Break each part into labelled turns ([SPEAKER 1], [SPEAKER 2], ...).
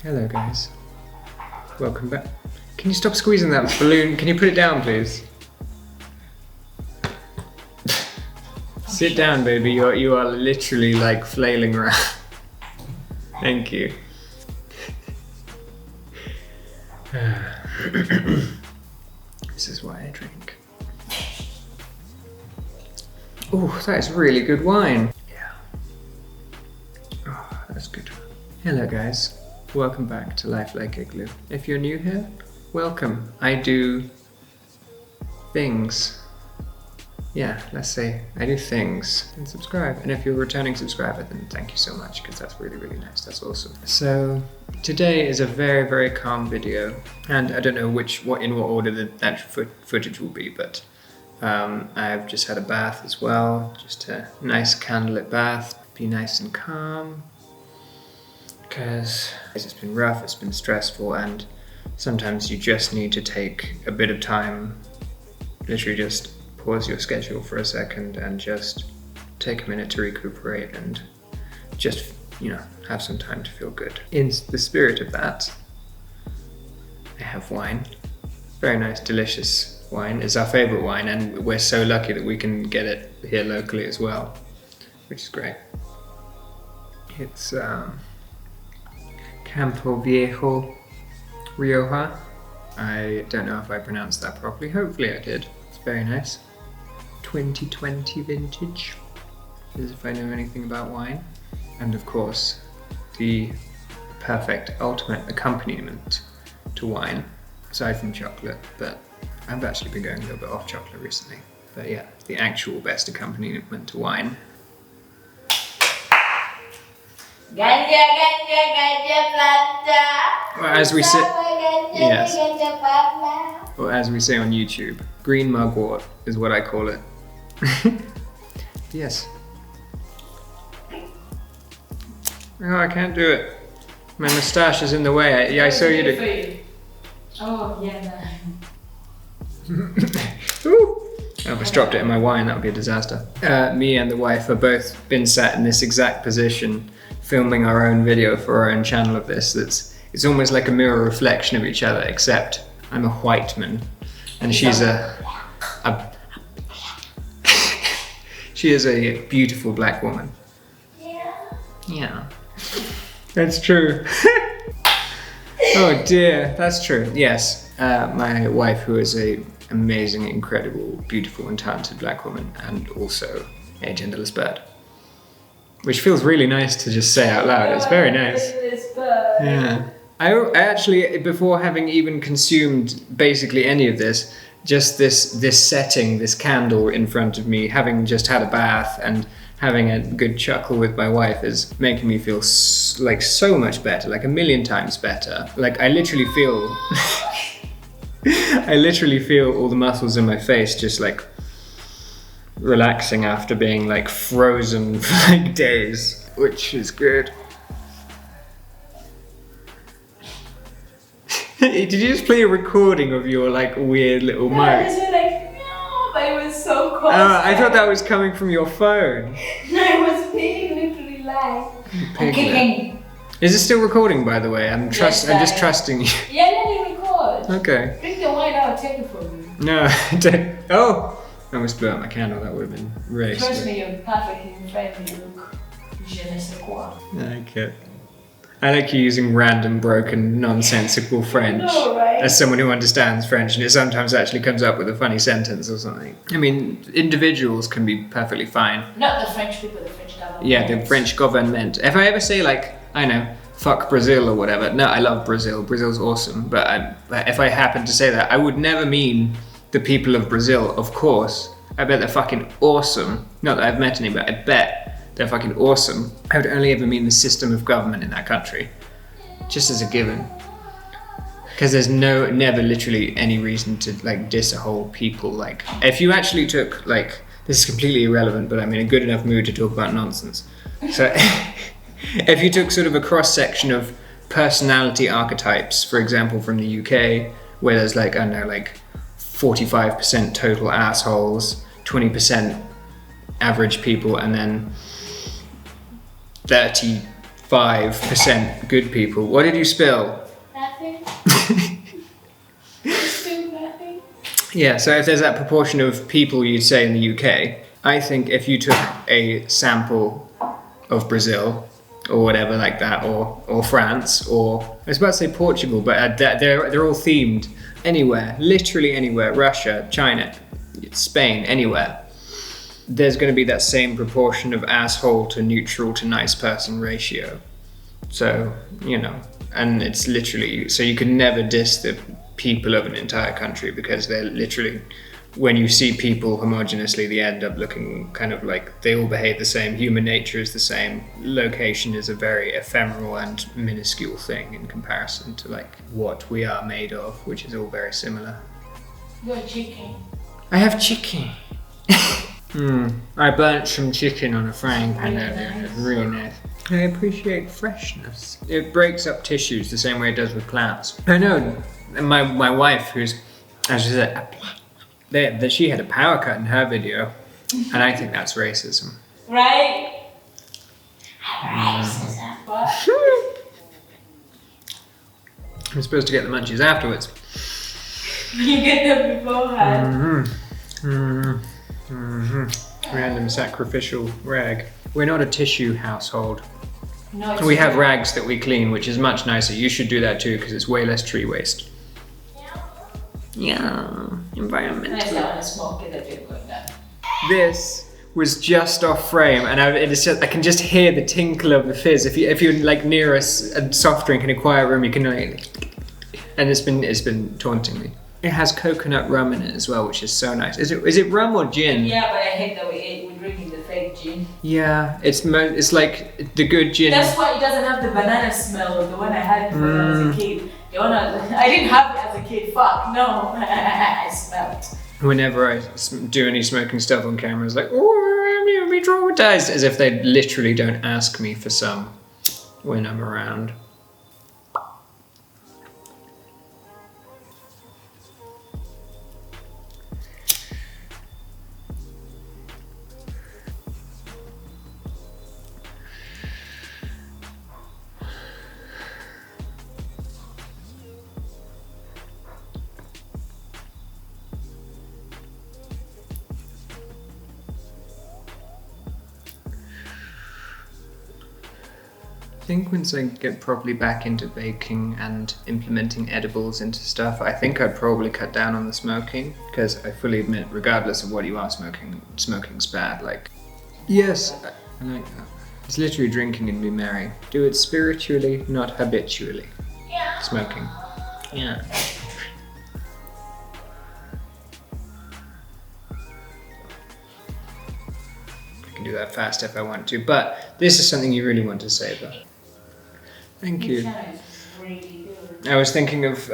[SPEAKER 1] Hello guys, welcome back. Can you stop squeezing that balloon? Can you put it down please? Sit down baby, you are literally like flailing around. Thank you. This is why I drink. Oh, that is really good wine. Yeah. Oh, that's good. Hello guys, welcome back to Life Like Igloo. If you're new here, welcome. I do things. Yeah, let's say I do things and subscribe. And if you're a returning subscriber, then thank you so much because that's really, really nice. That's awesome. So today is a very, very calm video. And I don't know in what order the actual footage will be, but I've just had a bath as well. Just a nice candlelit bath. Be nice and calm. Because it's been rough, it's been stressful, and sometimes you just need to take a bit of time, literally just pause your schedule for a second and just take a minute to recuperate and just, have some time to feel good. In the spirit of that, I have wine. Very nice, delicious wine. It's our favorite wine, and we're so lucky that we can get it here locally as well, which is great. It's Campo Viejo Rioja. I don't know if I pronounced that properly. Hopefully I did. It's very nice. 2020 vintage, as if I know anything about wine. And of course, the perfect ultimate accompaniment to wine, aside from chocolate, but I've actually been going a little bit off chocolate recently. But yeah, the actual best accompaniment to wine.
[SPEAKER 2] Ganja, ganja, ganja planta.
[SPEAKER 1] Well, as we say, yes. Or as we say on YouTube, green mugwort is what I call it. Yes. Oh, I can't do it. My moustache is in the way. I saw you do.
[SPEAKER 2] Oh, yeah.
[SPEAKER 1] Ooh. Oh, if I dropped it in my wine, that would be a disaster. Me and the wife have both been sat in this exact position, filming our own video for our own channel of this. It's almost like a mirror reflection of each other, except I'm a white man and she's she is a beautiful black woman. Yeah. That's true. Oh dear, that's true. Yes, my wife, who is a amazing, incredible, beautiful and talented black woman, and also a genderless bird. Which feels really nice to just say out loud. It's very nice. Yeah. I actually, before having even consumed basically any of this, just this setting, this candle in front of me, having just had a bath and having a good chuckle with my wife is making me feel like so much better, like a million times better. Like I literally feel, all the muscles in my face just like relaxing after being like frozen for like days, which is good. Did you just play a recording of your like weird little mic?
[SPEAKER 2] I was like, no, but it was so close.
[SPEAKER 1] Oh, I thought that was coming from your phone.
[SPEAKER 2] No, it was being literally live. I'm kicking.
[SPEAKER 1] Is it still recording, by the way? I'm just trusting you.
[SPEAKER 2] Yeah, let me record.
[SPEAKER 1] Okay.
[SPEAKER 2] Drink the wine, I'll take it from you.
[SPEAKER 1] No, don't. Oh! I almost blew out my candle. That would have been really
[SPEAKER 2] Trust
[SPEAKER 1] sweet.
[SPEAKER 2] me, you're perfectly friendly. Look, je ne sais quoi.
[SPEAKER 1] Okay. I like you using random, broken, nonsensical French.
[SPEAKER 2] No, right?
[SPEAKER 1] As someone who understands French, and it sometimes actually comes up with a funny sentence or something. I mean, individuals can be perfectly fine.
[SPEAKER 2] Not the French people, the French government.
[SPEAKER 1] Yeah, the French government. If I ever say like, I know, fuck Brazil or whatever. No, I love Brazil. Brazil's awesome. But if I happen to say that, I would never mean the people of Brazil, of course. I bet they're fucking awesome. Not that I've met any, but I bet they're fucking awesome. I would only ever mean the system of government in that country. Just as a given. Because there's never literally any reason to like diss a whole people. Like, if you actually took like, this is completely irrelevant, but I'm in a good enough mood to talk about nonsense. So, if you took sort of a cross-section of personality archetypes, for example, from the UK, where there's like, I don't know, like 45% total assholes, 20% average people, and then 30 5% good people. What did you spill?
[SPEAKER 2] Nothing. Still nothing.
[SPEAKER 1] Yeah, so if there's that proportion of people you'd say in the UK, I think if you took a sample of Brazil or whatever like that, or France, or I was about to say Portugal, but they're all themed anywhere, literally anywhere, Russia, China, Spain, anywhere. There's going to be that same proportion of asshole to neutral to nice person ratio. So, you know, and it's literally, so you can never diss the people of an entire country because they're literally, when you see people homogeneously, they end up looking kind of like they all behave the same. Human nature is the same. Location is a very ephemeral and minuscule thing in comparison to like what we are made of, which is all very similar.
[SPEAKER 2] Your chicken.
[SPEAKER 1] I have chicken. I burnt some chicken on a frying pan earlier. It's really nice. I appreciate freshness. It breaks up tissues the same way it does with plants. I know. My wife, who's, as she said, that she had a power cut in her video, and I think that's racism.
[SPEAKER 2] Right? Racism. What?
[SPEAKER 1] I'm supposed to get the munchies afterwards.
[SPEAKER 2] You get them beforehand.
[SPEAKER 1] Random sacrificial rag. We're not a tissue household.
[SPEAKER 2] No,
[SPEAKER 1] We have rags that we clean, which is much nicer. You should do that too, because it's way less tree waste. Yeah, environmental.
[SPEAKER 2] Nice to smoke it that you're going down.
[SPEAKER 1] This was just off frame, and I can just hear the tinkle of the fizz. If you're like near a soft drink in a quiet room, you can like, and it's been taunting me. It has coconut rum in it as well, which is so nice. Is it rum or gin?
[SPEAKER 2] Yeah, but I hate that we're drinking the fake gin.
[SPEAKER 1] Yeah, it's like the good gin.
[SPEAKER 2] That's why it doesn't have the banana smell, the one I had when I was a kid. I didn't have it as a kid. Fuck no, I smelled.
[SPEAKER 1] Whenever I do any smoking stuff on camera, it's like, oh, I'm gonna be traumatized, as if they literally don't ask me for some when I'm around. I think once I get properly back into baking and implementing edibles into stuff, I think I'd probably cut down on the smoking, because I fully admit, regardless of what you are smoking, smoking's bad. Like, yes, I like that. It's literally drinking and be merry. Do it spiritually, not habitually.
[SPEAKER 2] Yeah.
[SPEAKER 1] Smoking. Yeah. I can do that fast if I want to, but this is something you really want to savor. Thank you.
[SPEAKER 2] Really good.
[SPEAKER 1] I was thinking of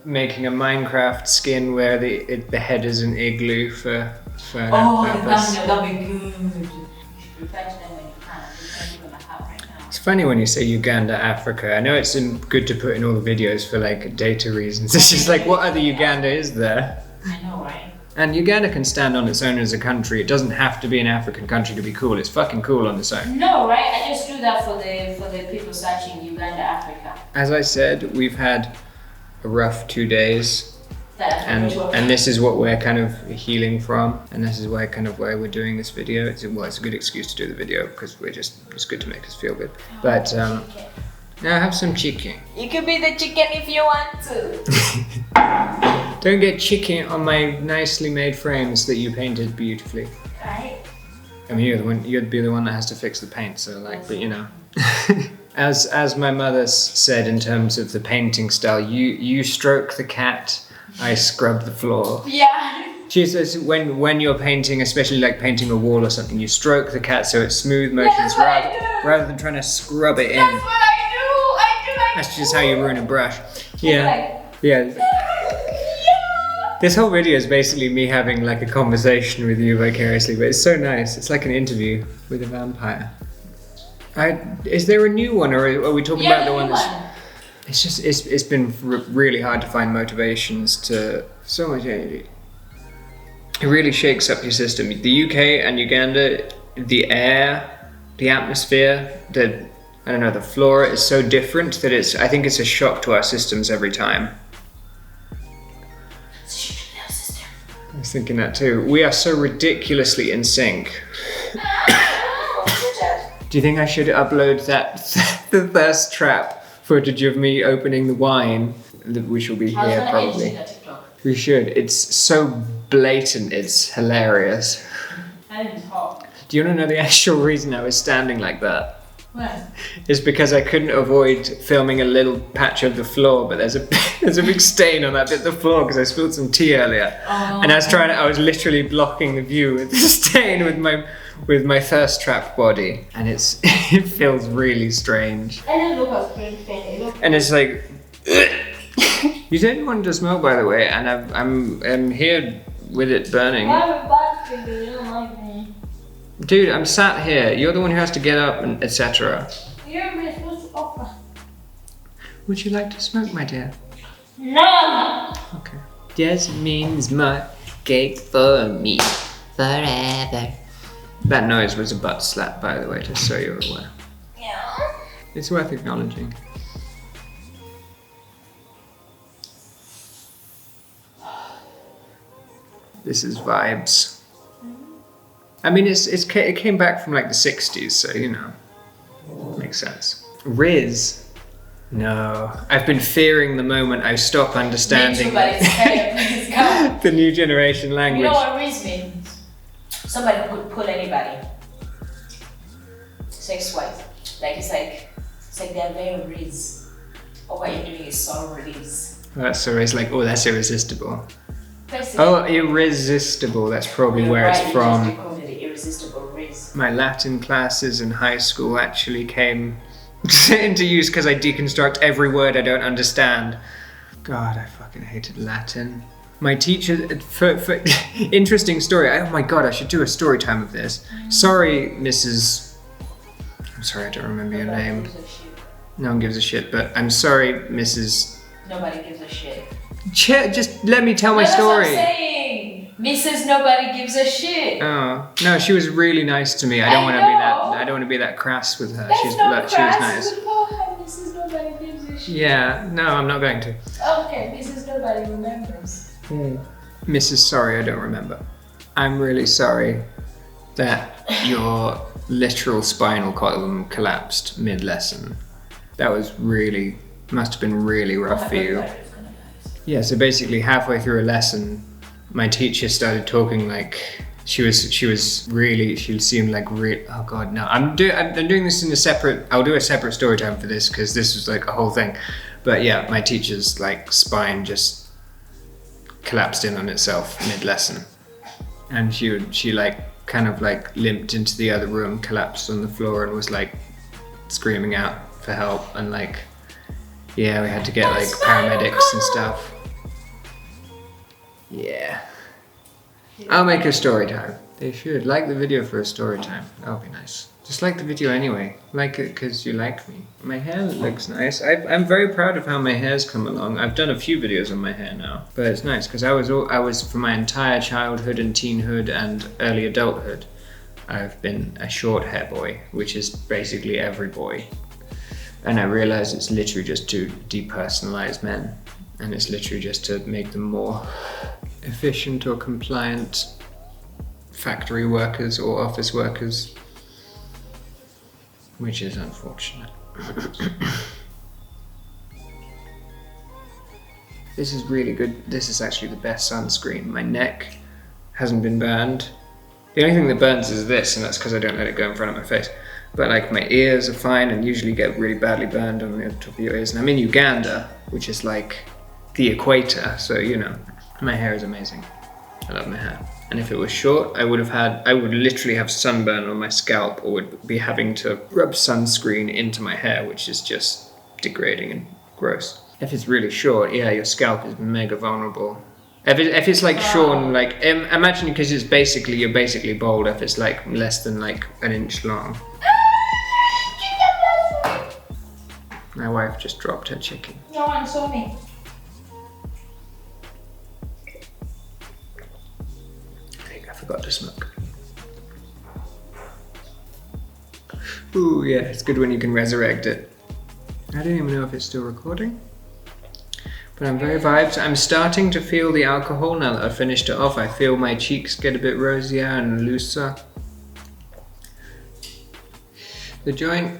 [SPEAKER 1] making a Minecraft skin where the head is an igloo for that purpose.
[SPEAKER 2] That'd be good. You should refresh them when you can. That's what you're gonna have right now.
[SPEAKER 1] It's funny when you say Uganda, Africa. I know it's good to put in all the videos for like data reasons. It's just like, what other Uganda is there?
[SPEAKER 2] I know, right?
[SPEAKER 1] And Uganda can stand on its own as a country. It doesn't have to be an African country to be cool. It's fucking cool on its own.
[SPEAKER 2] No, right? I just do that for the people searching Uganda, Africa.
[SPEAKER 1] As I said, we've had a rough 2 days. And this is what we're kind of healing from, and this is why we're doing this video. It's a good excuse to do the video because it's good to make us feel good. But now have some chicken.
[SPEAKER 2] You could be the chicken if you want to.
[SPEAKER 1] Don't get chicken on my nicely made frames that you painted beautifully.
[SPEAKER 2] Right?
[SPEAKER 1] I mean, you'd be the one that has to fix the paint. So but you know, as my mother said in terms of the painting style, you stroke the cat. I scrub the floor.
[SPEAKER 2] Yeah.
[SPEAKER 1] She says when you're painting, especially like painting a wall or something, you stroke the cat so it's smooth motions rather than trying to scrub it in.
[SPEAKER 2] That's what I do.
[SPEAKER 1] That's just how you ruin a brush. Yeah. Yeah. This whole video is basically me having like a conversation with you vicariously, but it's so nice. It's like an interview with a vampire. Is there a new one, or are we talking about the one that's... It's just, it's been really hard to find motivations to so much energy. It really shakes up your system. The UK and Uganda, the air, the atmosphere, I don't know, the flora is so different that I think it's a shock to our systems every time. I was thinking that too. We are so ridiculously in sync. Do you think I should upload the thirst trap footage of me opening the wine? Which will be here probably. We should. It's so blatant, it's hilarious.
[SPEAKER 2] And it's hot.
[SPEAKER 1] Do you want to know the actual reason I was standing like that?
[SPEAKER 2] When?
[SPEAKER 1] It's because I couldn't avoid filming a little patch of the floor, but there's a big stain on that bit of the floor because I spilled some tea earlier.
[SPEAKER 2] Oh.
[SPEAKER 1] And I was literally blocking the view with the stain with my thirst trap body. And it feels really strange.
[SPEAKER 2] I don't look how pretty.
[SPEAKER 1] And it's like, you didn't want to smoke, by the way, and I'm here with it burning.
[SPEAKER 2] Why would bad finger? You don't like me.
[SPEAKER 1] Dude, I'm sat here. You're the one who has to get up and etc.
[SPEAKER 2] You're supposed to offer.
[SPEAKER 1] Would you like to smoke, my dear?
[SPEAKER 2] No!
[SPEAKER 1] Okay. Jasmine's my cake for me forever. That noise was a butt slap, by the way, just so you're aware.
[SPEAKER 2] Yeah.
[SPEAKER 1] It's worth acknowledging. This is vibes. I mean, it came back from like the 60s, so you know, makes sense. Riz. No, I've been fearing the moment I stop understanding the new generation language.
[SPEAKER 2] You know what Riz means? Somebody who could pull anybody. Sex-wise. It's like they're very Riz. Or what you're doing is so Riz.
[SPEAKER 1] That's always like, oh, that's irresistible.
[SPEAKER 2] Basically,
[SPEAKER 1] Oh, irresistible. That's probably where it's from.
[SPEAKER 2] You just called it the irresistible Riz.
[SPEAKER 1] My Latin classes in high school actually came into use because I deconstruct every word I don't understand. God, I fucking hated Latin. My teacher, for interesting story. Oh my God, I should do a story time of this. Sorry, Mrs. I'm sorry, I don't remember your name.
[SPEAKER 2] Gives a shit.
[SPEAKER 1] No one gives a shit, but I'm sorry, Mrs.
[SPEAKER 2] Nobody gives a shit.
[SPEAKER 1] Just let me tell my
[SPEAKER 2] That's
[SPEAKER 1] story.
[SPEAKER 2] what I'm saying. Mrs. Nobody gives a shit.
[SPEAKER 1] Oh no, she was really nice to me. I don't want to be that crass with her.
[SPEAKER 2] That's
[SPEAKER 1] She was
[SPEAKER 2] crass.
[SPEAKER 1] nice.
[SPEAKER 2] Good for her. Mrs. Nobody gives a shit.
[SPEAKER 1] Yeah, no, I'm not going to.
[SPEAKER 2] Okay, Mrs. Nobody remembers.
[SPEAKER 1] Mrs. Sorry, I don't remember. I'm really sorry that your literal spinal column collapsed mid-lesson. That must have been really rough for you. Yeah, so basically halfway through a lesson, my teacher started talking like she seemed like oh God, no. I'm doing this in a separate, I'll do a separate story time for this because this was like a whole thing. But yeah, my teacher's like spine just collapsed in on itself mid-lesson. And she like kind of like limped into the other room, collapsed on the floor and was like screaming out for help and like, yeah, we had to get like paramedics and stuff. Yeah. I'll make a story time. They should. Like the video for a story time. That would be nice. Just like the video anyway. Like it because you like me. My hair looks nice. I'm very proud of how my hair's come along. I've done a few videos on my hair now. But it's nice because I was for my entire childhood and teenhood and early adulthood, I've been a short hair boy, which is basically every boy. And I realized it's literally just to depersonalize men. And it's literally just to make them more efficient or compliant factory workers or office workers, which is unfortunate. This is really good. This is actually the best sunscreen. My neck hasn't been burned. The only thing that burns is this, and that's because I don't let it go in front of my face. But like my ears are fine and usually get really badly burned on the top of your ears. And I'm in Uganda, which is like the equator, so you know, my hair is amazing. I love my hair. And if it was short, I would literally have sunburn on my scalp or would be having to rub sunscreen into my hair, which is just degrading and gross. If it's really short, yeah, your scalp is mega vulnerable. If it's like shorn, like, imagine because you're basically bald if it's like less than like an inch long. My wife just dropped her chicken.
[SPEAKER 2] No one saw me.
[SPEAKER 1] I forgot to smoke. Ooh, yeah, it's good when you can resurrect it. I don't even know if it's still recording. But I'm very vibed. I'm starting to feel the alcohol now that I've finished it off. I feel my cheeks get a bit rosier and looser. The joint,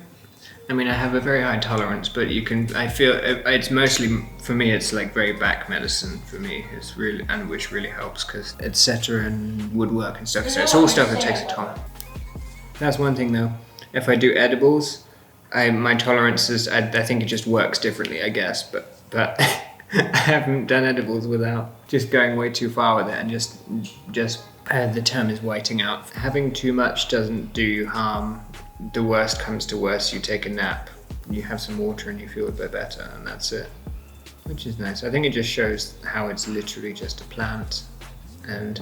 [SPEAKER 1] I mean, I have a very high tolerance, but I feel, it's mostly, for me, it's like very back medicine for me. It's really, and which really helps because etc. and woodwork and stuff. So it's all stuff that takes a toll. That's one thing though. If I do edibles, my tolerance is, I think it just works differently, I guess, but I haven't done edibles without just going way too far with it and just the term is whiting out. Having too much doesn't do you harm. The worst comes to worst, you take a nap, you have some water and you feel a bit better, and that's it. Which is nice. I think it just shows how it's literally just a plant, and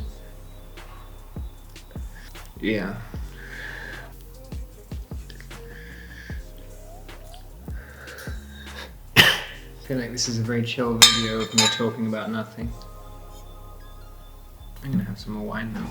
[SPEAKER 1] yeah. I feel like this is a very chill video of me talking about nothing. I'm gonna have some more wine now.